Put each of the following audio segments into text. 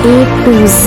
A to Z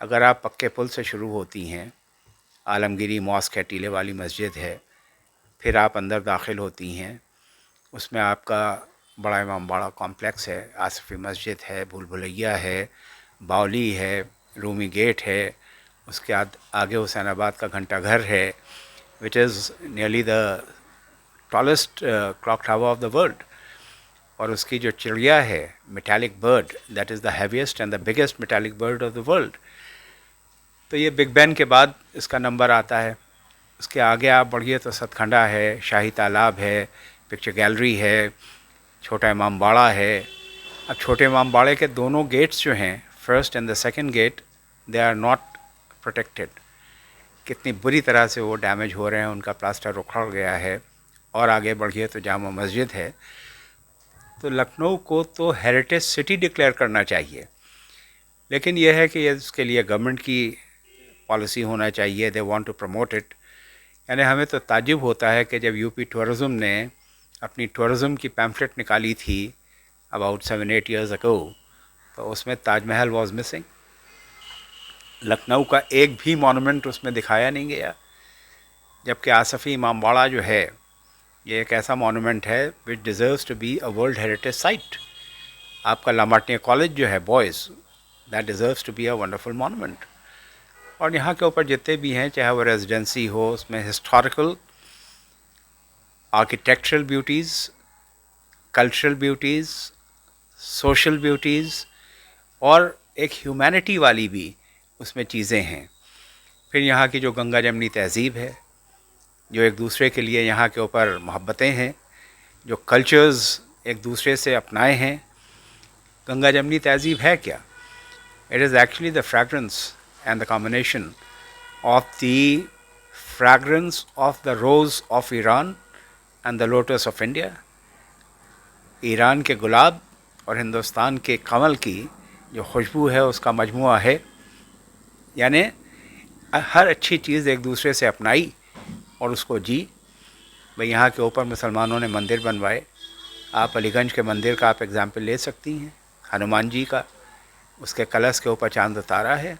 اگر آپ پکے پل سے شروع ہوتی ہیں، عالمگیری ماسک ہے، ٹیلے والی مسجد ہے، پھر آپ اندر داخل ہوتی ہیں، اس میں آپ کا بڑا امام باڑہ کمپلیکس ہے، آصفی مسجد ہے، بھول بھلیا ہے، باولی ہے، رومی گیٹ ہے، اس کے آگے حسین آباد کا گھنٹہ گھر ہے which is nearly the tallest clock tower of the world, اور اس کی جو چڑیا ہے metallic bird, that is the heaviest and the biggest metallic bird of the world. تو یہ بگ بین کے بعد اس کا نمبر آتا ہے. اس کے آگے آپ بڑھیے تو ست کھنڈا ہے، شاہی تالاب ہے، پکچر گیلری ہے، چھوٹا امام باڑہ ہے. اب چھوٹے امام باڑے کے دونوں گیٹس جو ہیں، first and the second gate, they are not protected. کتنی بری طرح سے وہ ڈیمیج ہو رہے ہیں، ان کا پلاسٹر اکھڑ گیا ہے. اور آگے بڑھیے تو جامع مسجد ہے. تو لکھنؤ کو تو ہیریٹیج سٹی ڈکلیئر کرنا چاہیے، لیکن یہ ہے کہ اس کے لیے گورنمنٹ کی پالیسی ہونا چاہیے. They want to promote it. یعنی ہمیں تو تعجب ہوتا ہے کہ جب یو پی ٹورزم نے اپنی ٹورزم کی پیمفلٹ نکالی تھی اباؤٹ 7-8 ایئرز اگو، تو اس میں تاج محل واز مسنگ. لکھنؤ کا ایک بھی مونومنٹ اس میں دکھایا نہیں گیا، جبکہ آصفی امام باڑہ جو ہے یہ ایک ایسا مونومنٹ ہے which deserves to be a world heritage site. آپ کا لاmartine کالج جو ہے boys, that deserves to be a wonderful monument. اور یہاں کے اوپر جتنے بھی ہیں، چاہے وہ ریزیڈنسی ہو، اس میں historical, architectural beauties, cultural beauties, social beauties, اور ایک ہیومینٹی والی بھی اس میں چیزیں ہیں. پھر یہاں کی جو گنگا جمنی تہذیب ہے، جو ایک دوسرے کے لیے یہاں کے اوپر محبتیں ہیں، جو کلچرز ایک دوسرے سے اپنائے ہیں. گنگا جمنی تہذیب ہے کیا؟ It is actually the fragrance and the combination of the fragrance of the rose of Iran and the lotus of India. Iran کے گلاب اور ہندوستان کے کمل کی جو خوشبو ہے اس کا مجموعہ ہے. یعنی ہر اچھی چیز ایک دوسرے سے اپنائی اور اس کو جی. بھئی یہاں کے اوپر مسلمانوں نے مندر بنوائے. آپ علی گنج کے مندر کا آپ ایگزامپل لے سکتی ہیں، ہنومان جی کا. اس کے کلش کے اوپر چاند تارا ہے.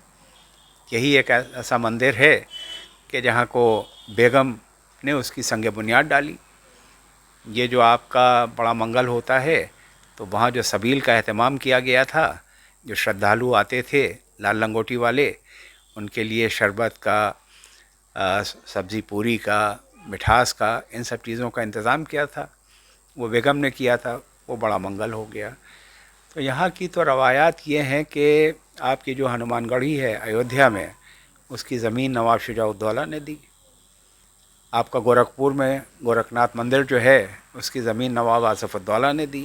یہی ایک ایسا مندر ہے کہ جہاں کو بیگم نے اس کی سنگ بنیاد ڈالی. یہ جو آپ کا بڑا منگل ہوتا ہے تو وہاں جو سبیل کا اہتمام کیا گیا تھا، جو شردھالو آتے تھے لال لنگوٹی والے، ان کے لیے شربت کا، سبزی پوری کا، مٹھاس کا، ان سب چیزوں کا انتظام کیا تھا، وہ بیگم نے کیا تھا. وہ بڑا منگل ہو گیا. تو یہاں کی تو روایات یہ ہیں کہ آپ کی جو ہنومان گڑھی ہے ایودھیا میں، اس کی زمین نواب شجاع الدولہ نے دی. آپ کا گورکھپور میں گورکھ ناتھ مندر جو ہے، اس کی زمین نواب آصف الدولہ نے دی.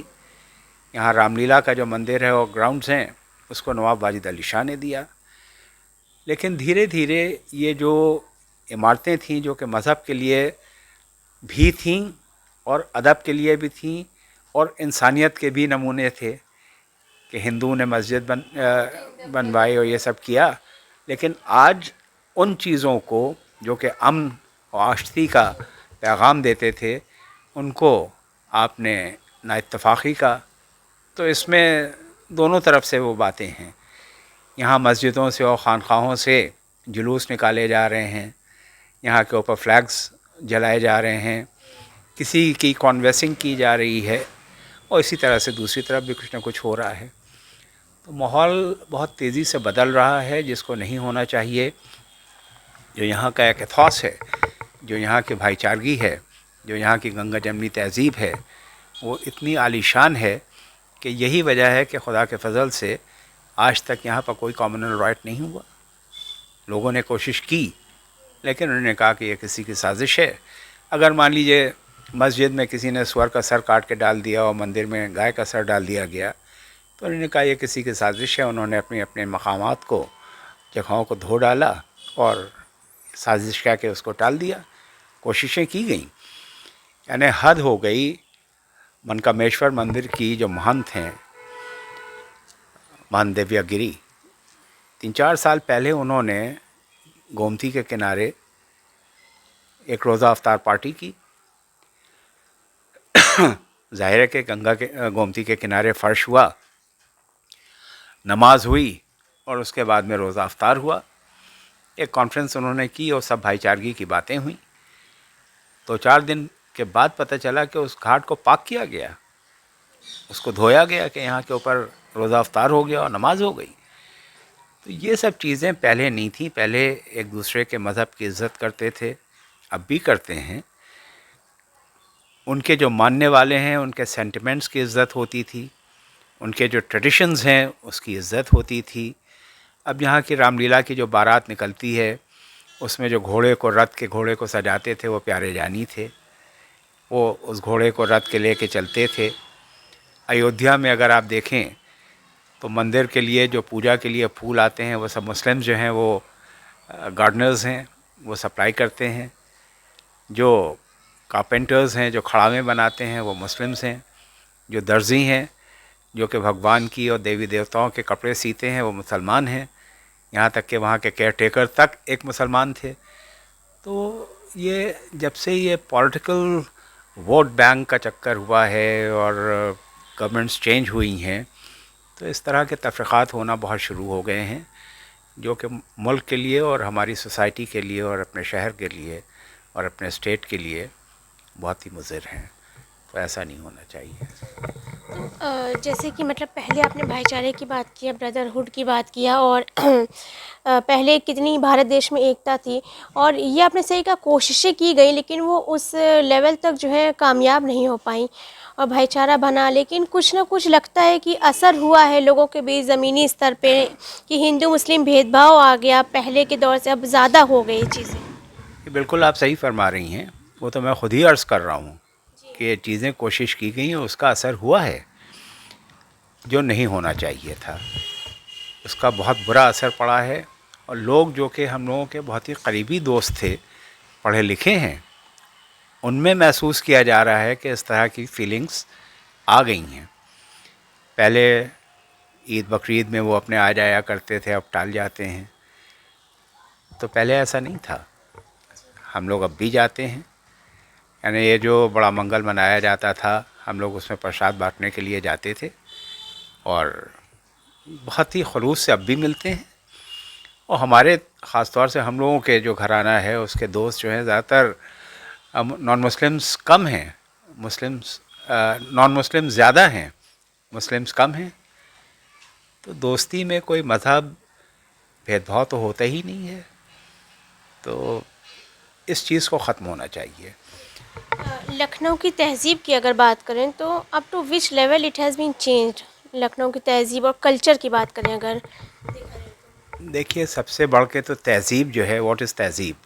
یہاں رام لیلا کا جو مندر ہے اور گراؤنڈز ہیں، اس کو نواب واجد علی شاہ نے دیا. لیکن دھیرے دھیرے یہ جو عمارتیں تھیں جو کہ مذہب کے لیے بھی تھیں اور ادب کے لیے بھی تھیں اور انسانیت کے بھی نمونے تھے، کہ ہندو نے مسجد بنوائی اور یہ سب کیا، لیکن آج ان چیزوں کو جو کہ امن و آشتی کا پیغام دیتے تھے، ان کو آپ نے نا اتفاقی کا. تو اس میں دونوں طرف سے وہ باتیں ہیں. یہاں مسجدوں سے اور خانقاہوں سے جلوس نکالے جا رہے ہیں، یہاں کے اوپر فلیگز جلائے جا رہے ہیں، کسی کی کانویسنگ کی جا رہی ہے، اور اسی طرح سے دوسری طرف بھی کچھ نہ کچھ ہو رہا ہے. تو ماحول بہت تیزی سے بدل رہا ہے، جس کو نہیں ہونا چاہیے. جو یہاں کا ایک ایتھوس ہے، جو یہاں کی بھائی چارگی ہے، جو یہاں کی گنگا جمنی تہذیب ہے، وہ اتنی عالی شان ہے کہ یہی وجہ ہے کہ خدا کے فضل سے آج تک یہاں پر کوئی کامنل رائٹ نہیں ہوا. لوگوں نے کوشش کی، لیکن انہوں نے کہا کہ یہ کسی کی سازش ہے. اگر مان لیجئے مسجد میں کسی نے سور کا سر کاٹ کے ڈال دیا اور مندر میں گائے کا سر ڈال دیا گیا، تو انہوں نے کہا یہ کسی کی سازش ہے. انہوں نے اپنے مقامات کو، جگہوں کو دھو ڈالا اور سازش کہہ کے اس کو ٹال دیا. کوششیں کی گئیں، یعنی حد ہو گئی. منکمیشور مندر کی جو مہنت ہیں، مہنت دیویا گری، 3-4 سال پہلے انہوں نے گومتی کے کنارے ایک روزہ افطار پارٹی کی. ظاہر ہے کہ گنگا کے گومتی کے کنارے فرش ہوا، نماز ہوئی، اور اس کے بعد میں روزہ افطار ہوا. ایک کانفرنس انہوں نے کی اور سب بھائی چارگی کی باتیں ہوئیں. 2-4 دن کے بعد پتہ چلا کہ اس گھاٹ کو پاک کیا گیا, اس کو دھویا گیا کہ یہاں کے اوپر روزہ افطار ہو گیا اور نماز ہو گئی. تو یہ سب چیزیں پہلے نہیں تھیں. پہلے ایک دوسرے کے مذہب کی عزت کرتے تھے, اب بھی کرتے ہیں. ان کے جو ماننے والے ہیں ان کے سینٹیمنٹس کی عزت ہوتی تھی, ان کے جو ٹریڈیشنز ہیں اس کی عزت ہوتی تھی. اب یہاں کی رام لیلا کی جو بارات نکلتی ہے اس میں جو گھوڑے کو, رتھ کے گھوڑے کو سجاتے تھے وہ پیارے جانی تھے, وہ اس گھوڑے کو رتھ کے لے کے چلتے تھے. ایودھیا میں اگر آپ دیکھیں تو مندر کے لیے جو پوجا کے لیے پھول آتے ہیں وہ سب مسلم جو ہیں وہ گارڈنرز ہیں, وہ سپلائی کرتے ہیں. جو کارپینٹرز ہیں جو کھڑاویں بناتے ہیں وہ مسلمز ہیں. جو درزی ہیں جو کہ بھگوان کی اور دیوی دیوتاؤں کے کپڑے سیتے ہیں وہ مسلمان ہیں. یہاں تک کہ وہاں کے کیئر ٹیکر تک ایک مسلمان تھے. تو یہ جب سے یہ پولیٹیکل ووٹ بینک کا چکر ہوا ہے اور گورنمنٹس چینج ہوئی ہیں تو اس طرح کے تفرقات ہونا بہت شروع ہو گئے ہیں, جو کہ ملک کے لیے اور ہماری سوسائٹی کے لیے اور اپنے شہر کے لیے اور اپنے اسٹیٹ کے لیے بہت ہی مضر ہیں. تو ایسا نہیں ہونا چاہیے. جیسے کہ مطلب پہلے آپ نے بھائی چارے کی بات کیا, بردرہڈ کی بات کیا, اور پہلے کتنی بھارت دیش میں ایکتا تھی, اور یہ آپ نے صحیح کہا کوششیں کی گئی لیکن وہ اس لیول تک جو ہے کامیاب نہیں ہو پائیں اور بھائی چارہ بنا. لیکن کچھ نہ کچھ لگتا ہے کہ اثر ہوا ہے لوگوں کے بیچ زمینی استر پہ, کہ ہندو مسلم بھید بھاؤ آ گیا پہلے کے دور سے, اب زیادہ ہو گئی یہ چیزیں. بالکل آپ صحیح فرما رہی ہیں, وہ تو میں خود ہی عرض کر رہا ہوں کہ یہ چیزیں کوشش کی گئی اور اس کا اثر ہوا ہے جو نہیں ہونا چاہیے تھا. اس کا بہت برا اثر پڑا ہے, اور لوگ جو کہ ہم لوگوں کے بہت ہی قریبی دوست تھے, پڑھے لکھے ہیں, ان میں محسوس کیا جا رہا ہے کہ اس طرح کی فیلنگز آ گئی ہیں. پہلے عید بقرعید میں وہ اپنے آ جایا کرتے تھے, اب ٹال جاتے ہیں. تو پہلے ایسا نہیں تھا, ہم لوگ اب بھی جاتے ہیں. یعنی یہ جو بڑا منگل منایا جاتا تھا ہم لوگ اس میں پرساد بانٹنے کے لیے جاتے تھے, اور بہت ہی خلوص سے اب بھی ملتے ہیں. اور ہمارے خاص طور سے ہم لوگوں کے جو گھرانہ ہے اس کے دوست جو ہیں زیادہ تر نان مسلمس کم ہیں, نان مسلم زیادہ ہیں, مسلمس کم ہیں. تو دوستی میں کوئی مذہب بھید بھاؤ تو ہوتا ہی نہیں ہے. تو اس چیز کو ختم ہونا چاہیے. لکھنؤ کی تہذیب کی اگر بات کریں تو up to which level it has been changed, Lucknow کی تہذیب اور کلچر کی بات کریں اگر دیکھیے سب سے بڑھ کے تو تہذیب جو ہے, واٹ از تہذیب؟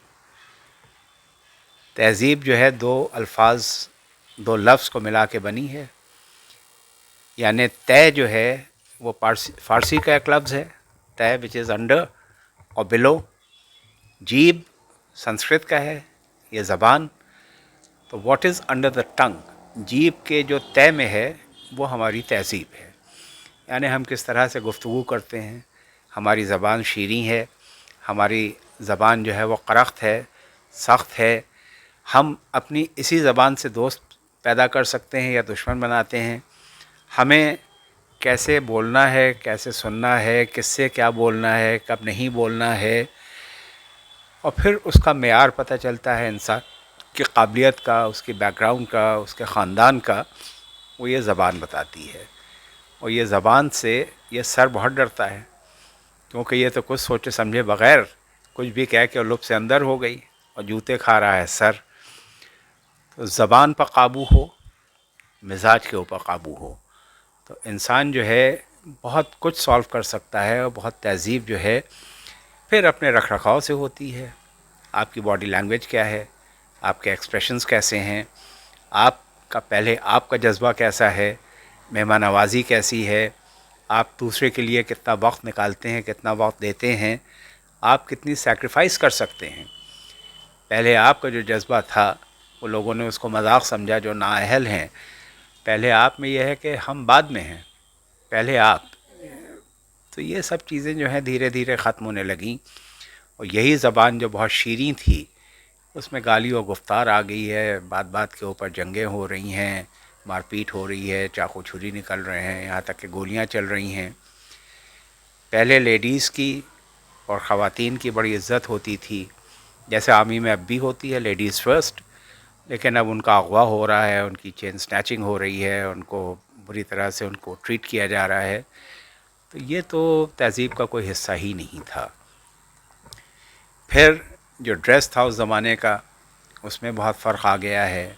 تہذیب جو ہے دو الفاظ, دو لفظ کو ملا کے بنی ہے. یعنی طے جو ہے وہ فارسی کا ایک لفظ ہے, طے وچ از انڈر اور بلو. جیب سنسکرت کا ہے, یہ زبان. تو واٹ از انڈر دا ٹنگ, جیب کے جو طے میں ہے وہ ہماری تہذیب ہے. یعنی ہم کس طرح سے گفتگو کرتے ہیں, ہماری زبان شیریں ہے, ہماری زبان جو ہے وہ قرخت ہے, سخت ہے. ہم اپنی اسی زبان سے دوست پیدا کر سکتے ہیں یا دشمن بناتے ہیں. ہمیں کیسے بولنا ہے, کیسے سننا ہے, کس سے کیا بولنا ہے, کب نہیں بولنا ہے, اور پھر اس کا معیار پتہ چلتا ہے انسان کی قابلیت کا, اس کی بیک گراؤنڈ کا, اس کے خاندان کا, وہ یہ زبان بتاتی ہے. اور یہ زبان سے یہ سر بہت ڈرتا ہے, کیونکہ یہ تو کچھ سوچے سمجھے بغیر کچھ بھی کہہ کے لب سے اندر ہو گئی اور جوتے کھا رہا ہے سر. تو زبان پر قابو ہو, مزاج کے اوپر قابو ہو, تو انسان جو ہے بہت کچھ سولو کر سکتا ہے. اور بہت تہذیب جو ہے پھر اپنے رکھ رکھاؤ سے ہوتی ہے. آپ کی باڈی لینگویج کیا ہے, آپ کے ایکسپریشنز کیسے ہیں, آپ کا پہلے آپ کا جذبہ کیسا ہے, مہمان نوازی کیسی ہے, آپ دوسرے کے لیے کتنا وقت نکالتے ہیں, کتنا وقت دیتے ہیں, آپ کتنی سیکریفائس کر سکتے ہیں. پہلے آپ کا جو جذبہ تھا وہ لوگوں نے اس کو مذاق سمجھا جو نااہل ہیں. پہلے آپ میں یہ ہے کہ ہم بعد میں ہیں, پہلے آپ. تو یہ سب چیزیں جو ہیں دھیرے دھیرے ختم ہونے لگیں. اور یہی زبان جو بہت شیریں تھی اس میں گالی و گفتار آ گئی ہے, بات بات کے اوپر جنگیں ہو رہی ہیں, مار پیٹ ہو رہی ہے, چاقو چھری نکل رہے ہیں, یہاں تک کہ گولیاں چل رہی ہیں. پہلے لیڈیز کی اور خواتین کی بڑی عزت ہوتی تھی، جیسے آرمی میں اب بھی ہوتی ہے، لیڈیز فرسٹ، لیکن اب ان کا اغوا ہو رہا ہے، ان کی چین سنیچنگ ہو رہی ہے، ان کو بری طرح سے ان کو ٹریٹ کیا جا رہا ہے. تو یہ تو تہذیب کا کوئی حصہ ہی نہیں تھا. پھر جو ڈریس تھا اس زمانے کا، اس میں بہت فرق آ گیا ہے.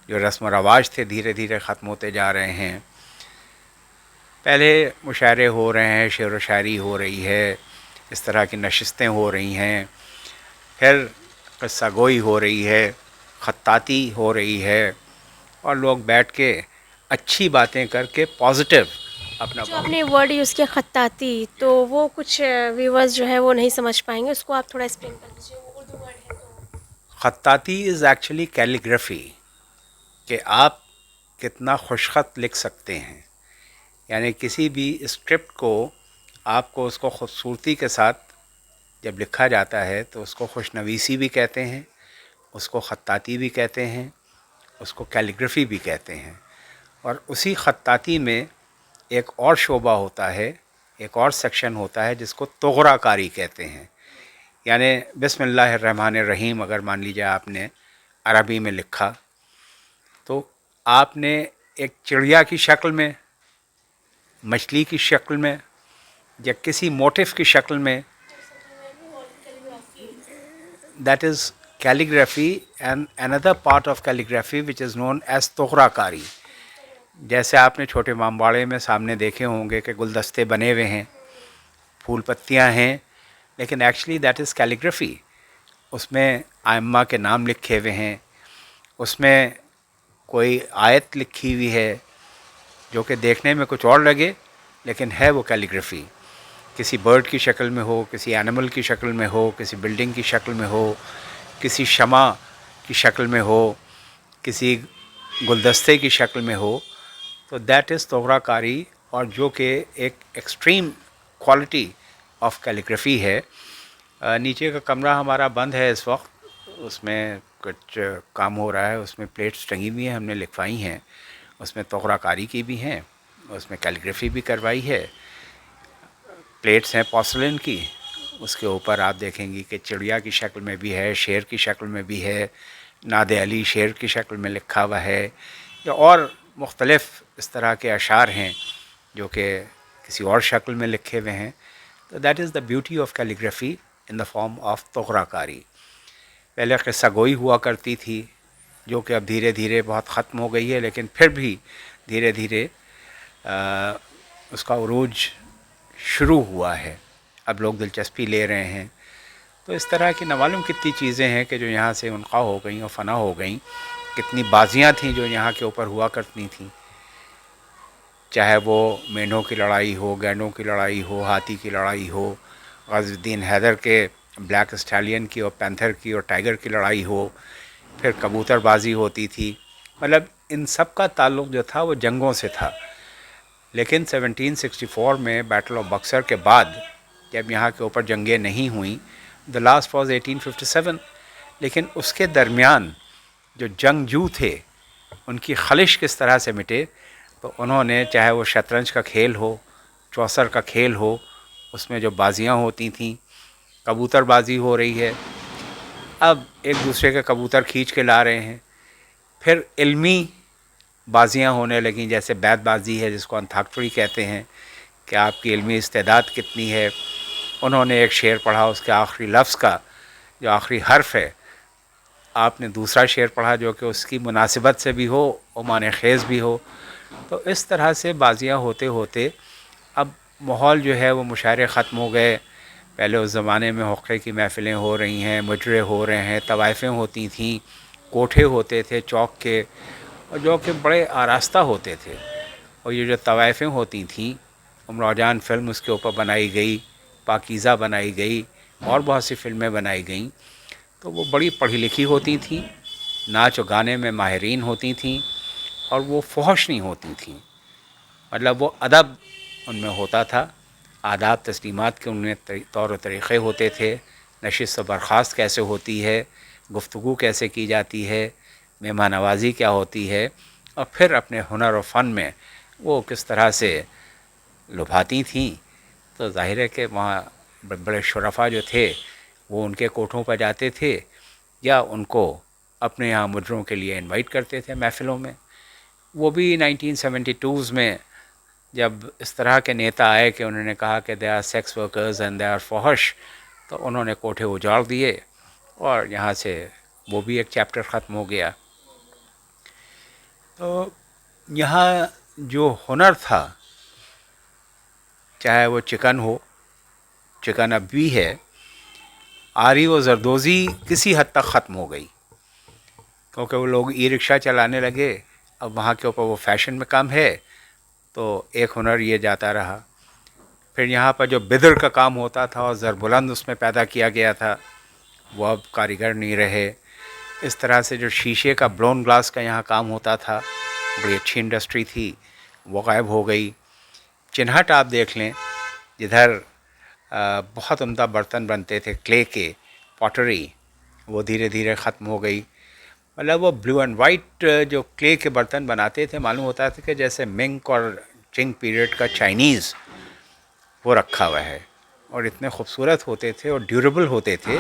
جو رسم و رواج تھے دھیرے دھیرے ختم ہوتے جا رہے ہیں. پہلے مشاعرے ہو رہے ہیں، شعر و شاعری ہو رہی ہے، اس طرح کی نشستیں ہو رہی ہیں، پھر قصہ گوئی ہو رہی ہے، خطاطی ہو رہی ہے، اور لوگ بیٹھ کے اچھی باتیں کر کے پازیٹیو اپنا جو آپ نے ورڈ یوز کیا خطاطی، تو وہ کچھ ویورز جو ہے وہ نہیں سمجھ پائیں گے، اس کو آپ تھوڑا ایکسپلین کر دیجیے. وہ اردو ورڈ ہے تو. خطاطی از ایکچولی کیلیگرافی، کہ آپ کتنا خوش خط لکھ سکتے ہیں. یعنی کسی بھی اسکرپٹ کو آپ کو اس کو خوبصورتی کے ساتھ جب لکھا جاتا ہے تو اس کو خوش نویسی بھی کہتے ہیں، اس کو خطاطی بھی کہتے ہیں، اس کو کیلیگرافی بھی کہتے ہیں. اور اسی خطاطی میں ایک اور شعبہ ہوتا ہے، ایک اور سیکشن ہوتا ہے جس کو طغرا کاری کہتے ہیں. یعنی بسم اللہ الرحمن الرحیم اگر مان لیجیے آپ نے عربی میں لکھا، تو آپ نے ایک چڑیا کی شکل میں، مچھلی کی شکل میں، یا کسی موٹیف کی شکل میں، دیٹ از کیلیگرافی. اینڈ اندر part of calligraphy which is known as طغرا کاری. جیسے آپ نے چھوٹے امام باڑے میں سامنے دیکھے ہوں گے کہ گلدستے بنے ہوئے ہیں، پھول پتیاں ہیں، لیکن ایکچولی دیٹ از کیلیگرافی. اس میں ائمہ کے نام لکھے ہوئے ہیں، اس میں کوئی آیت لکھی ہوئی ہے جو کہ دیکھنے میں کچھ اور لگے لیکن ہے وہ کیلیگرافی. کسی برڈ کی شکل میں ہو، کسی اینیمل کی شکل میں ہو، کسی بلڈنگ کی شکل میں ہو، کسی شمع کی شکل میں ہو، کسی گلدستے کی شکل میں ہو، تو دیٹ از طغرا کاری، اور جو کہ ایک ایکسٹریم کوالٹی آف کیلیگرافی ہے. نیچے کا کمرہ ہمارا بند ہے اس وقت، اس میں کچھ کام ہو رہا ہے، اس میں پلیٹس ٹنگی ہوئی ہیں، ہم نے لکھوائی ہیں، اس میں طغرا کاری کی بھی ہیں، اس میں کیلیگرافی بھی کروائی ہے. پلیٹس ہیں پورسلن کی، اس کے اوپر آپ دیکھیں گی کہ چڑیا کی شکل میں بھی ہے، شیر کی شکل میں بھی ہے، ناد علی شیر کی شکل میں لکھا ہوا ہے، یا اور مختلف اس طرح کے اشعار ہیں جو کہ کسی اور شکل میں لکھے ہوئے ہیں. تو that is the beauty of calligraphy in the form of طغرا کاری. پہلے قصہ گوئی ہوا کرتی تھی جو کہ اب دھیرے دھیرے بہت ختم ہو گئی ہے، لیکن پھر بھی دھیرے دھیرے اس کا عروج شروع ہوا ہے، اب لوگ دلچسپی لے رہے ہیں. تو اس طرح کی نہ معلوم کتنی چیزیں ہیں کہ جو یہاں سے انقاع ہو گئیں اور فنا ہو گئیں. کتنی بازیاں تھیں جو یہاں کے اوپر ہوا کرتی تھیں، چاہے وہ مینوں کی لڑائی ہو، گینڈوں کی لڑائی ہو، ہاتھی کی لڑائی ہو، غازی الدین حیدر کے بلیک اسٹیلین کی اور پینتھر کی اور ٹائیگر کی لڑائی ہو، پھر کبوتر بازی ہوتی تھی. مطلب ان سب کا تعلق جو تھا وہ جنگوں سے تھا. لیکن 1764 میں بیٹل آف بکسر کے بعد جب یہاں کے اوپر جنگیں نہیں ہوئیں، دا لاسٹ واز 1857، لیکن اس کے درمیان جو جنگجو تھے ان کی خلش کس طرح سے مٹے. تو انہوں نے چاہے وہ شطرنج کا کھیل ہو، چوسر کا کھیل ہو، اس میں جو بازیاں ہوتی تھیں، کبوتر بازی ہو رہی ہے، اب ایک دوسرے کے کبوتر کھینچ کے لا رہے ہیں. پھر علمی بازیاں ہونے لگیں، جیسے بیت بازی ہے جس کو انتھاکچھری کہتے ہیں، کہ آپ کی علمی استعداد کتنی ہے. انہوں نے ایک شعر پڑھا، اس کے آخری لفظ کا جو آخری حرف ہے، آپ نے دوسرا شعر پڑھا جو کہ اس کی مناسبت سے بھی ہو اور معنی خیز بھی ہو. تو اس طرح سے بازیاں ہوتے ہوتے اب ماحول جو ہے وہ مشاعرے ختم ہو گئے. پہلے اس زمانے میں حقے کی محفلیں ہو رہی ہیں، مجرے ہو رہے ہیں، طوائفیں ہوتی تھیں، کوٹھے ہوتے تھے چوک کے، اور جو کہ بڑے آراستہ ہوتے تھے. اور یہ جو طوائفیں ہوتی تھیں، امراؤ جان فلم اس کے اوپر بنائی گئی، پاکیزہ بنائی گئی، اور بہت سی فلمیں بنائی گئیں. تو وہ بڑی پڑھی لکھی ہوتی تھیں، ناچ و گانے میں ماہرین ہوتی تھیں، اور وہ فحش نہیں ہوتی تھیں. مطلب وہ ادب ان میں ہوتا تھا، آداب تسلیمات کے ان میں طور و طریقے ہوتے تھے، نشست و برخاست کیسے ہوتی ہے، گفتگو کیسے کی جاتی ہے، مہمان نوازی کیا ہوتی ہے، اور پھر اپنے ہنر و فن میں وہ کس طرح سے لبھاتی تھیں. تو ظاہر ہے کہ وہاں بڑے شرفا جو تھے وہ ان کے کوٹھوں پر جاتے تھے یا ان کو اپنے یہاں مجروں کے لیے انوائٹ کرتے تھے محفلوں میں. وہ بھی 1972 میں جب اس طرح کے نیتا آئے کہ انہوں نے کہا کہ they are sex workers and they are فحش، تو انہوں نے کوٹھے اجاڑ دیے اور یہاں سے وہ بھی ایک چیپٹر ختم ہو گیا. تو یہاں جو ہنر تھا، چاہے وہ چکن ہو، چکن اب بھی ہے، آری و زردوزی کسی حد تک ختم ہو گئی کیونکہ وہ لوگ ای رکشہ چلانے لگے. اب وہاں کے اوپر وہ فیشن میں کم ہے تو ایک ہنر یہ جاتا رہا. پھر یہاں پر جو بدر کا کام ہوتا تھا اور زربلند اس میں پیدا کیا گیا تھا، وہ اب کاریگر نہیں رہے. اس طرح سے جو شیشے کا بلون گلاس کا یہاں کام ہوتا تھا، بڑی اچھی انڈسٹری تھی، وہ غائب ہو گئی. چنہٹ آپ دیکھ لیں، جدھر بہت عمدہ برتن بنتے تھے کلے کے، پاٹری، وہ دھیرے دھیرے ختم ہو گئی. مطلب وہ بلیو اینڈ وائٹ جو کلے کے برتن بناتے تھے، معلوم ہوتا تھا کہ جیسے منک اور چنگ پیریڈ کا چائنیز وہ رکھا ہوا ہے، اور اتنے خوبصورت ہوتے تھے اور ڈیوریبل ہوتے تھے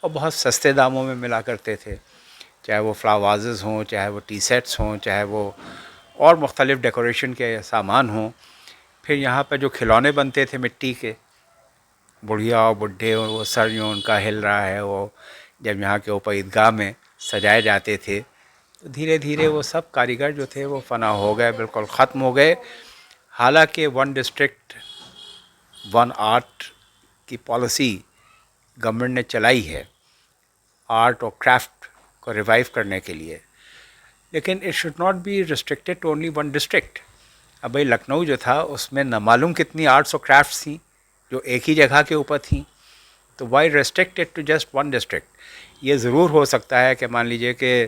اور بہت سستے داموں میں ملا کرتے تھے. چاہے وہ فلاوازز ہوں، چاہے وہ ٹی سیٹس ہوں، چاہے وہ اور مختلف ڈیکوریشن کے سامان ہوں. پھر یہاں پہ جو کھلونے بنتے تھے مٹی کے، بڑھیا اور بڈھے، وہ سر جو ان کا ہل رہا ہے، وہ جب یہاں کے اوپر عیدگاہ میں سجائے جاتے تھے، تو دھیرے دھیرے وہ سب کاریگر جو تھے وہ فنا ہو گئے، بالکل ختم ہو گئے. حالانکہ ون ڈسٹرکٹ ون آرٹ کی پالیسی گورنمنٹ نے چلائی ہے آرٹ اور کرافٹ کو ریوائیو کرنے کے لیے، لیکن it should not be restricted to only one district. اب بھائی لکھنؤ جو تھا اس میں نہ معلوم کتنی آرٹس اور کرافٹس تھیں جو ایک ہی جگہ کے اوپر تھیں، تو why restricted to just one district. یہ ضرور ہو سکتا ہے کہ مان لیجئے کہ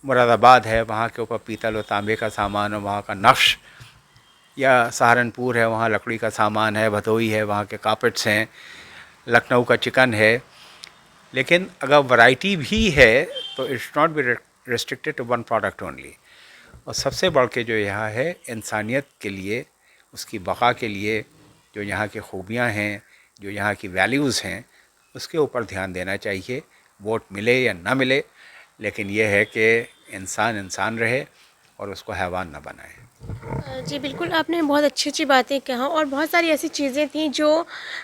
مراد آباد ہے، وہاں کے اوپر پیتل و تانبے کا سامان اور وہاں کا نقش، یا سہارنپور ہے وہاں لکڑی کا سامان ہے، بھدوئی ہے وہاں کے کارپیٹس ہیں، لکھنؤ کا چکن ہے. لیکن اگر ورائٹی بھی ہے تو it's not be restricted to one product only. اور سب سے بڑھ کے جو یہاں ہے انسانیت کے لیے، اس کی بقا کے لیے، جو یہاں کی خوبیاں ہیں، جو یہاں کی ویلیوز ہیں، اس کے اوپر دھیان دینا چاہیے. ووٹ ملے یا نہ ملے، لیکن یہ ہے کہ انسان انسان رہے اور اس کو حیوان نہ بنائے. جی بالکل، آپ نے بہت اچھی اچھی باتیں کہا، اور بہت ساری ایسی چیزیں تھیں جو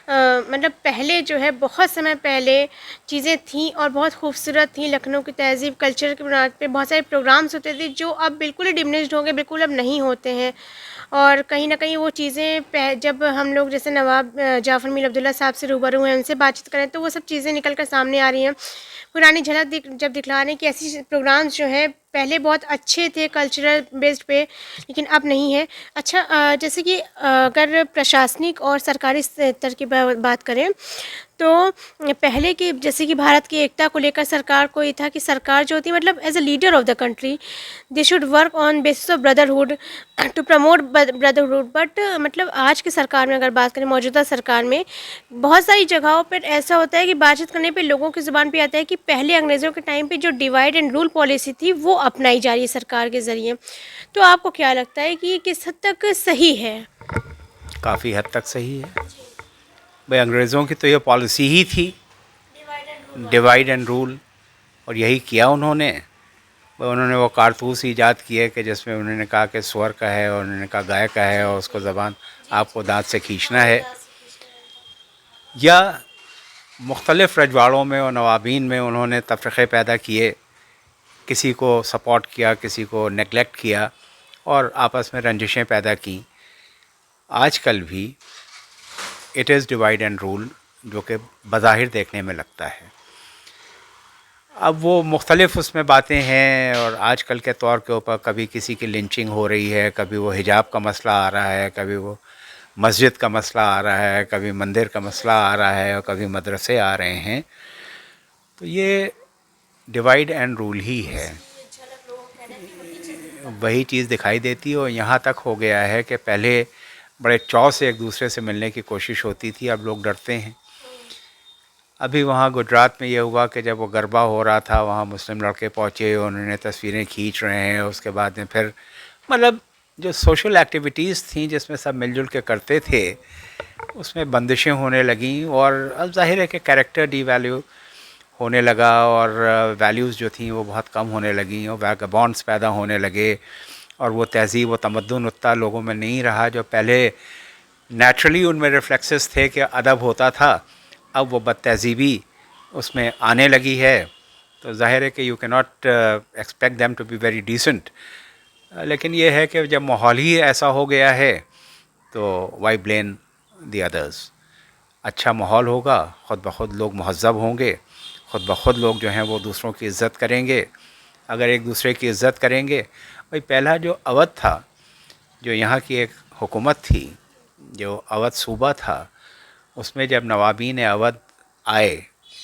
مطلب پہلے جو ہے بہت سمے پہلے چیزیں تھیں اور بہت خوبصورت تھیں. لکھنؤ کی تہذیب کلچر کی بنیاد پہ بہت سارے پروگرامس ہوتے تھے جو اب بالکل ہی ڈمنشڈ ہو گئے، بالکل اب نہیں ہوتے ہیں. اور کہیں نہ کہیں وہ چیزیں جب ہم لوگ جیسے نواب جعفر میر عبداللہ صاحب سے روبرو ہیں، ان سے بات چیت کریں تو وہ سب چیزیں نکل کر سامنے آ رہی ہیں. پرانی جھلک جب دکھلا رہے ہیں کہ ایسی پروگرامس جو ہیں پہلے بہت اچھے تھے کلچرل بیسڈ پہ، لیکن اب نہیں ہے. اچھا، جیسے کہ اگر پرشاسنک اور سرکاری استر کی بات کریں تو پہلے کی جیسے کہ بھارت کی ایکتا کو لے کر سرکار کو یہ تھا کہ سرکار جو ہوتی ہے مطلب as a leader of the country they should work on basis of brotherhood to promote brotherhood. But مطلب آج کی سرکار میں اگر بات کریں، موجودہ سرکار میں بہت ساری جگہوں پر ایسا ہوتا ہے کہ بات چیت کرنے پہ لوگوں کی زبان پہ آتا ہے کہ پہلے انگریزوں کے ٹائم پہ جو ڈیوائڈ اینڈ رول پالیسی تھی وہ اپنائی جا رہی ہے سرکار کے ذریعے. تو آپ کو کیا لگتا ہے کہ یہ کس حد تک صحیح ہے؟ کافی حد تک صحیح ہے. بھائی انگریزوں کی تو یہ پالیسی ہی تھی، ڈیوائڈ اینڈ رول، اور یہی کیا انہوں نے. انہوں نے وہ کارتوس ایجاد کیے کہ جس میں انہوں نے کہا کہ سور کا ہے اور انہوں نے کہا گائے کا ہے اور اس کو زبان آپ کو دانت سے کھینچنا ہے. یا مختلف رجواڑوں میں اور نوابین میں انہوں نے تفرقے پیدا کیے، کسی کو سپورٹ کیا، کسی کو نیگلیکٹ کیا اور آپس میں رنجشیں پیدا کیں. آج کل بھی it is divide and rule, جو کہ بظاہر دیکھنے میں لگتا ہے. اب وہ مختلف اس میں باتیں ہیں، اور آج کل کے طور کے اوپر کبھی کسی کی لنچنگ ہو رہی ہے، کبھی وہ حجاب کا مسئلہ آ رہا ہے، کبھی وہ مسجد کا مسئلہ آ رہا ہے، کبھی مندر کا مسئلہ آ رہا ہے، اور کبھی مدرسے آ رہے ہیں. تو یہ ڈیوائڈ اینڈ رول ہی ہے، وہی چیز دکھائی دیتی ہے. اور یہاں تک ہو گیا ہے کہ پہلے بڑے چاؤ سے ایک دوسرے سے ملنے کی کوشش ہوتی تھی، اب لوگ ڈرتے ہیں. ابھی وہاں گجرات میں یہ ہوا کہ جب وہ گربا ہو رہا تھا، وہاں مسلم لڑکے پہنچے، انہوں نے تصویریں کھینچ رہے ہیں. اس کے بعد میں پھر مطلب جو سوشل ایکٹیویٹیز تھیں جس میں سب مل جل کے کرتے تھے، اس میں بندشیں ہونے لگیں اور اب ظاہر ہے کہ کریکٹر ڈی ویلیو ہونے لگا اور ویلیوز جو تھیں وہ بہت کم ہونے لگیں اور ویگابونڈس پیدا ہونے لگے اور وہ تہذیب و تمدن اتنا لوگوں میں نہیں رہا جو پہلے نیچرلی ان میں ریفلیکسز تھے کہ ادب ہوتا تھا. اب وہ بد تہذیبی اس میں آنے لگی ہے تو ظاہر ہے کہ you can not expect them to be very decent. لیکن یہ ہے کہ جب ماحول ہی ایسا ہو گیا ہے تو وائی بلیم دی ادرز. اچھا ماحول ہوگا خود بخود لوگ مہذب ہوں گے, خود بخود لوگ جو ہیں وہ دوسروں کی عزت کریں گے. اگر ایک دوسرے کی عزت کریں گے, بھائی پہلا جو اودھ تھا, جو یہاں کی ایک حکومت تھی, جو اودھ صوبہ تھا, اس میں جب نوابین اودھ آئے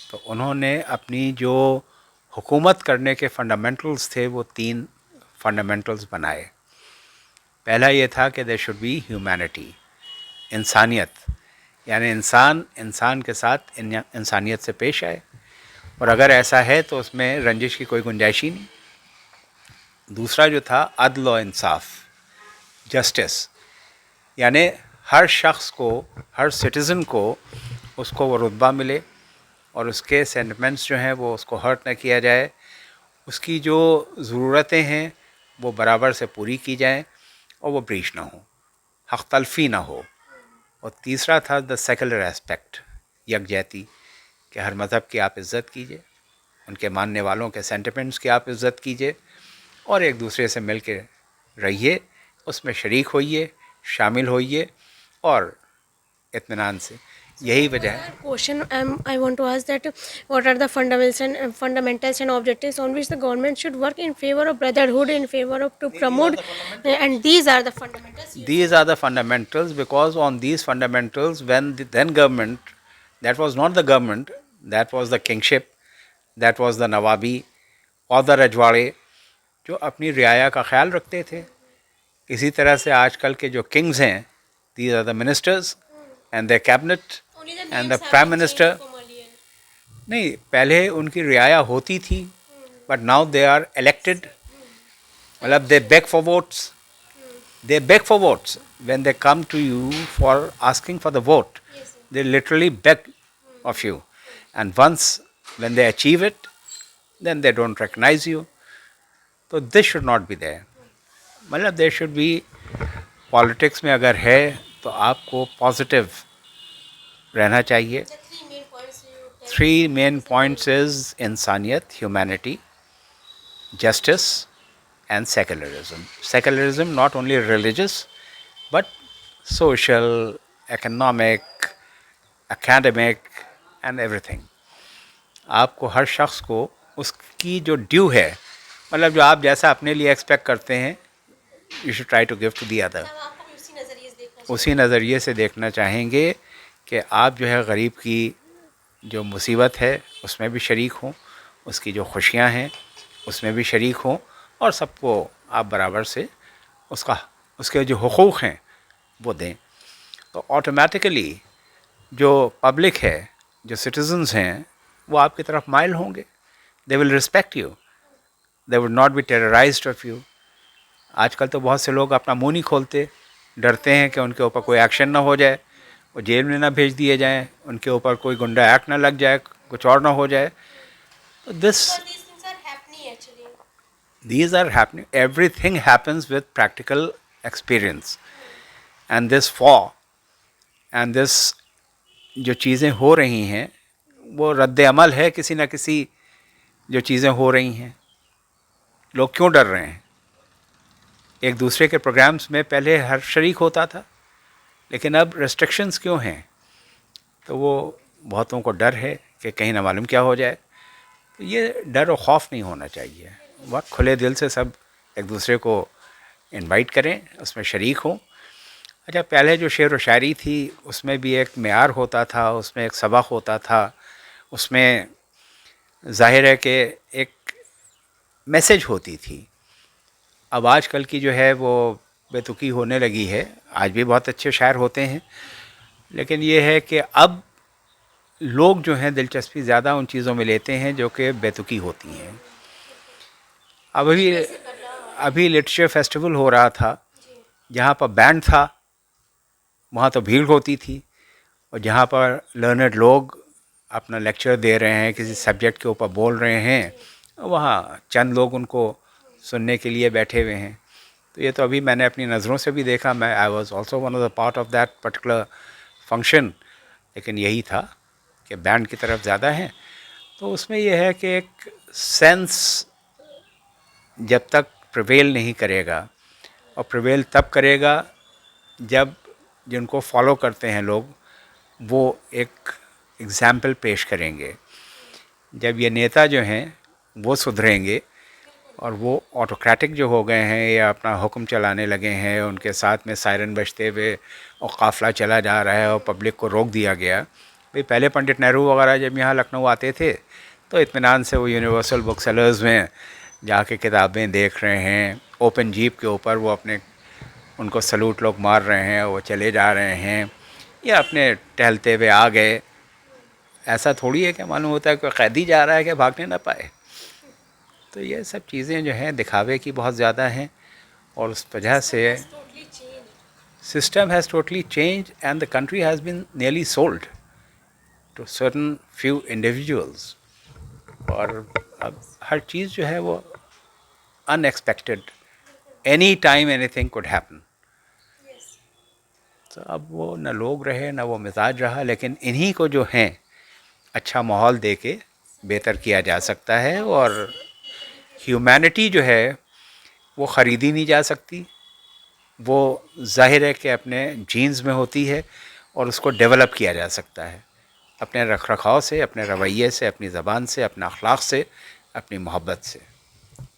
تو انہوں نے اپنی جو حکومت کرنے کے فنڈامنٹلز تھے وہ 3 فنڈامنٹلز بنائے. پہلا یہ تھا کہ دیر شوڈ بی ہیومینٹی, انسانیت, یعنی انسان کے ساتھ انسانیت سے پیش آئے, اور اگر ایسا ہے تو اس میں رنجش کی کوئی گنجائش ہی نہیں. دوسرا جو تھا عدل و انصاف, جسٹس, یعنی ہر شخص کو, ہر سٹیزن کو اس کو وہ رتبہ ملے اور اس کے سینٹیمنٹس جو ہیں وہ اس کو ہرٹ نہ کیا جائے, اس کی جو ضرورتیں ہیں وہ برابر سے پوری کی جائیں اور وہ بریچ نہ ہوں, حق تلفی نہ ہو. اور تیسرا تھا دا سیکولر اسپیکٹ, یکجہتی, کہ ہر مذہب کی آپ عزت کیجیے, ان کے ماننے والوں کے سینٹیمنٹس کی آپ عزت کیجیے اور ایک دوسرے سے مل کے رہیے, اس میں شریک ہوئیے, شامل ہوئیے اور اطمینان سے. یہی وجہ ہے. Question I want to ask that what are the fundamentals and objectives on which the government should work in favor of brotherhood, in favor of to promote, and these are the fundamentals. These are the fundamentals, because on these fundamentals, when the then government, that was not the government, that was the kingship, that was the نوابی اور the رجواڑے جو اپنی رعایا کا خیال رکھتے تھے. اسی طرح سے آج کل کے جو کنگز ہیں, these are the ministers and their cabinet and the prime minister. نہیں, پہلے ان کی رعایا ہوتی تھی, but now they are elected, مطلب they beg for votes. They beg for votes. When they come to you for asking for the vote, they literally beg of you. And once when they achieve it, then they don't recognize you. So this should not be there. مطلب there should be, politics میں اگر ہے تو آپ کو positive رہنا چاہیے. 3 main points is انسانیت, humanity, justice and secularism. Secularism not only religious but social, economic, academic and everything. آپ کو ہر شخص کو اس کی جو ڈیو ہے, مطلب جو آپ جیسا اپنے لیے ایکسپیکٹ کرتے ہیں, you should try to give to the other. اسی نظریے سے دیکھنا چاہیں گے کہ آپ جو ہے غریب کی جو مصیبت ہے اس میں بھی شریک ہوں, اس کی جو خوشیاں ہیں اس میں بھی شریک ہوں, اور سب کو آپ برابر سے اس کے جو حقوق ہیں وہ دیں. تو آٹومیٹیکلی جو پبلک ہے, جو سٹیزنز ہیں, وہ آپ کی طرف مائل ہوں گے. They will respect you, they will not be terrorized of you. آج کل تو بہت سے لوگ اپنا منہ نہیں کھولتے, ڈرتے ہیں کہ ان کے اوپر کوئی ایکشن نہ ہو جائے, وہ جیل میں نہ بھیج دیے جائیں, ان کے اوپر کوئی گنڈا ایکٹ نہ لگ جائے, کچھ اور نہ ہو جائے. These are happening. Everything happens with practical experience. And this fall and this جو چیزیں ہو رہی ہیں وہ رد عمل ہے کسی نہ کسی جو چیزیں ہو رہی ہیں. لوگ کیوں ڈر رہے ہیں؟ ایک دوسرے کے پروگرامز میں پہلے ہر شریک ہوتا تھا, لیکن اب ریسٹرکشنز کیوں ہیں؟ تو وہ بہتوں کو ڈر ہے کہ کہیں نہ معلوم کیا ہو جائے. تو یہ ڈر و خوف نہیں ہونا چاہیے. بہت کھلے دل سے سب ایک دوسرے کو انوائٹ کریں, اس میں شریک ہوں. اچھا, پہلے جو شعر و شاعری تھی اس میں بھی ایک معیار ہوتا تھا, اس میں ایک سبق ہوتا تھا, اس میں ظاہر ہے کہ ایک میسج ہوتی تھی. اب آج کل کی جو ہے وہ بے تکی ہونے لگی ہے. آج بھی بہت اچھے شاعر ہوتے ہیں, لیکن یہ ہے کہ اب لوگ جو ہیں دلچسپی زیادہ ان چیزوں میں لیتے ہیں جو کہ بے تکی ہوتی ہیں. ابھی لٹریچر فیسٹیول ہو رہا تھا, جہاں پر بینڈ تھا وہاں تو بھیڑ ہوتی تھی, اور جہاں پر لرنڈ لوگ اپنا لیکچر دے رہے ہیں، کسی سبجیکٹ کے اوپر بول رہے ہیں، وہاں چند لوگ ان کو سننے کے لیے بیٹھے ہوئے ہیں. تو یہ تو ابھی میں نے اپنی نظروں سے بھی دیکھا. میں I was also one of the part of that particular function. لیکن یہی تھا کہ بینڈ کی طرف زیادہ ہیں. تو اس میں یہ ہے کہ ایک سینس جب تک پریویل نہیں کرے گا، اور پریویل تب کرے گا جب جن کو فالو کرتے ہیں لوگ وہ ایک ایگزامپل پیش کریں گے. جب یہ نیتا جو ہیں وہ سدھریں گے اور وہ آٹوکریٹک جو ہو گئے ہیں یا اپنا حکم چلانے لگے ہیں، ان کے ساتھ میں سائرن بجتے ہوئے اور قافلہ چلا جا رہا ہے اور پبلک کو روک دیا گیا. بھئی پہلے پنڈت نہرو وغیرہ جب یہاں لکھنؤ آتے تھے تو اطمینان سے وہ یونیورسل بک سیلرز میں جا کے کتابیں دیکھ رہے ہیں، اوپن جیپ کے اوپر وہ اپنے ان کو سلوٹ لوگ مار رہے ہیں، وہ چلے جا رہے ہیں، یا اپنے ٹہلتے ہوئے آ گئے. ایسا تھوڑی ہے کہ معلوم ہوتا ہے کہ قیدی جا رہا ہے کہ بھاگنے نہ پائے. تو یہ سب چیزیں جو ہیں دکھاوے کی بہت زیادہ ہیں، اور اس وجہ سے system has totally change and the country has been nearly sold to certain few individuals. اور اب ہر چیز جو ہے وہ unexpected, any time anything could happen. تو اب وہ نہ لوگ رہے نہ وہ مزاج رہا، لیکن انہی کو جو ہیں اچھا ماحول دے کے بہتر کیا جا سکتا ہے. اور ہیومینٹی جو ہے وہ خریدی نہیں جا سکتی، وہ ظاہر ہے کہ اپنے جینز میں ہوتی ہے، اور اس کو ڈیولپ کیا جا سکتا ہے اپنے رکھ رکھاؤ سے، اپنے رویے سے، اپنی زبان سے، اپنے اخلاق سے، اپنی محبت سے.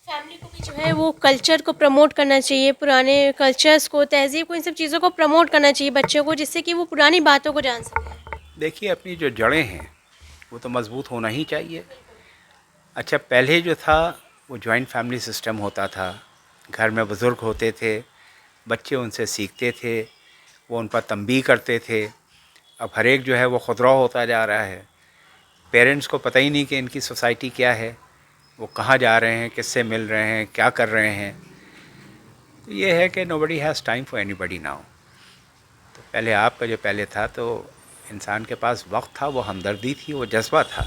فیملی کو بھی جو ہے وہ کلچر کو پروموٹ کرنا چاہیے، پرانے کلچرز کو، تہذیب کو، ان سب چیزوں کو پروموٹ کرنا چاہیے بچوں کو، جس سے کہ وہ پرانی باتوں کو جان سکیں. دیکھیے اپنی جو جڑیں ہیں وہ تو مضبوط ہونا ہی چاہیے. اچھا پہلے جو تھا وہ جوائنٹ فیملی سسٹم ہوتا تھا، گھر میں بزرگ ہوتے تھے، بچے ان سے سیکھتے تھے، وہ ان پر تنبیہ کرتے تھے. اب ہر ایک جو ہے وہ خودرو ہوتا جا رہا ہے. پیرنٹس کو پتہ ہی نہیں کہ ان کی سوسائٹی کیا ہے، وہ کہاں جا رہے ہیں، کس سے مل رہے ہیں، کیا کر رہے ہیں. تو یہ ہے کہ nobody has time for anybody now. تو پہلے آپ کا جو پہلے تھا تو انسان کے پاس وقت تھا، وہ ہمدردی تھی، وہ جذبہ تھا.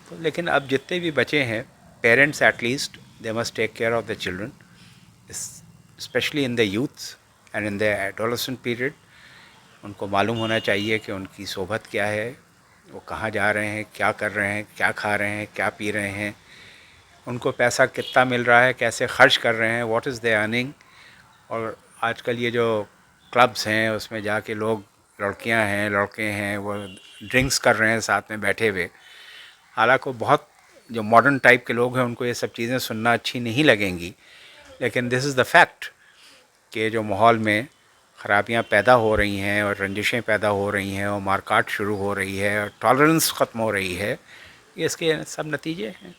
تو لیکن اب جتنے بھی بچے ہیں، parents at least they must take care of the children, especially in the youth and in the adolescent period. ان کو معلوم ہونا چاہیے کہ ان کی صحبت کیا ہے، وہ کہاں جا رہے ہیں، کیا کر رہے ہیں، کیا کھا رہے ہیں، کیا پی رہے ہیں، ان کو پیسہ کتنا مل رہا ہے، کیسے خرچ کر رہے ہیں، واٹ از دے ارننگ. اور آج کل یہ جو کلبس ہیں اس میں جا کے لوگ، لڑکیاں ہیں لڑکے ہیں، وہ ڈرنکس کر رہے ہیں ساتھ میں بیٹھے ہوئے. حالانکہ بہت جو ماڈرن ٹائپ کے لوگ ہیں ان کو یہ سب چیزیں سننا اچھی نہیں لگیں گی، لیکن دس از دا فیکٹ کہ جو ماحول میں خرابیاں پیدا ہو رہی ہیں اور رنجشیں پیدا ہو رہی ہیں اور مارکاٹ شروع ہو رہی ہے اور ٹالرنس ختم ہو رہی ہے، یہ اس کے سب نتیجے ہیں.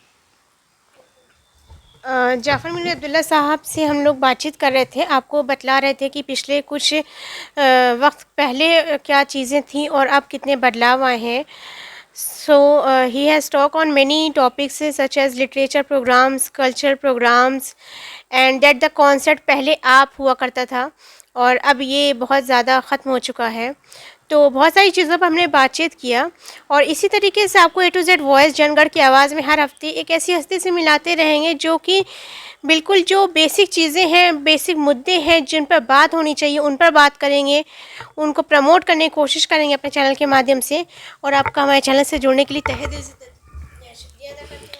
جعفر میر عبداللہ صاحب سے ہم لوگ بات چیت کر رہے تھے، آپ کو بتلا رہے تھے کہ پچھلے کچھ وقت پہلے کیا چیزیں تھیں اور اب کتنے بدلاؤ آئے ہیں. So he has talk on many topics such as literature programmes, cultural programmes, and that the concept پہلے آپ ہوا کرتا تھا اور اب یہ بہت زیادہ ختم ہو چکا ہے. تو بہت ساری چیزوں پر ہم نے بات چیت کیا، اور اسی طریقے سے آپ کو اے ٹو زیڈ وائس جن گڑھ کی آواز میں ہر ہفتے ایک ایسی ہستی سے ملاتے رہیں گے جو کہ بالکل جو بیسک چیزیں ہیں، بیسک مدعے ہیں جن پر بات ہونی چاہیے، ان پر بات کریں گے، ان کو پروموٹ کرنے کی کوشش کریں گے اپنے چینل کے مادھیم سے. اور آپ کا ہمارے چینل سے جڑنے کے لیے تہہ دل سے شکریہ ادا کرتے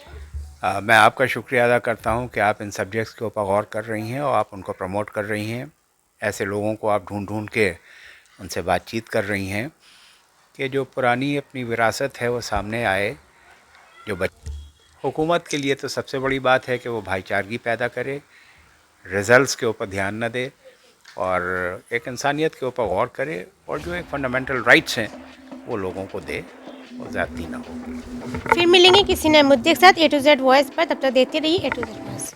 ہیں. میں آپ کا شکریہ ادا کرتا ہوں کہ آپ ان سبجیکٹس کے اوپر غور کر رہی ہیں اور آپ ان کو پروموٹ کر رہی ہیں. ایسے لوگوں کو آپ ڈھونڈ ڈھونڈ کے ان سے بات چیت کر رہی ہیں کہ جو پرانی اپنی وراثت ہے وہ سامنے آئے. جو حکومت کے لیے تو سب سے بڑی بات ہے کہ وہ بھائی چارگی پیدا کرے، رزلٹس کے اوپر دھیان نہ دے، اور ایک انسانیت کے اوپر غور کرے، اور جو ایک فنڈامنٹل رائٹس ہیں وہ لوگوں کو دے، اور زیادتی نہ ہو. پھر ملیں گے کسی نئے مدعے کے ساتھ اے ٹو زیڈ وائس پر. تب تک دیتے رہیے اے ٹو زیڈ وائس.